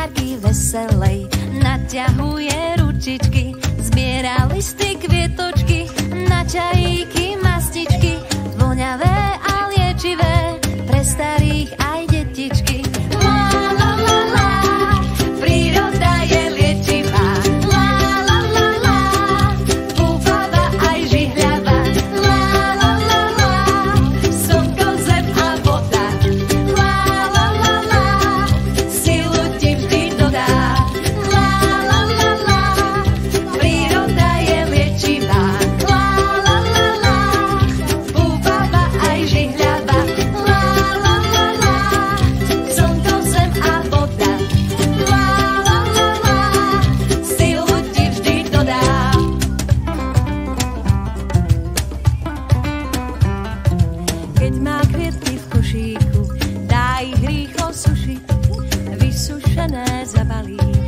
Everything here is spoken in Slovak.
párky veselej, naťahuje ručičky, zbiera listy, kvietočky, na čajíky, mastičky, voňavé a liečivé, pre starých aj detičky. La, la, la, la, príroda je liečivá. La, la, la, la, púpava aj žihľava. La, la, la, la, slnko, zem a voda. La, la, la, la, silu ti vždy dodá. La, la, la, la, príroda je liečivá. La, la, la, la, púpava aj žihľava. La, la, la, la, slnko, zem a voda. La, la, la, la, silu ti vždy dodá. Keď má kvietky v košíku, dá ich rýchlo sušiť, vysušené zabalí.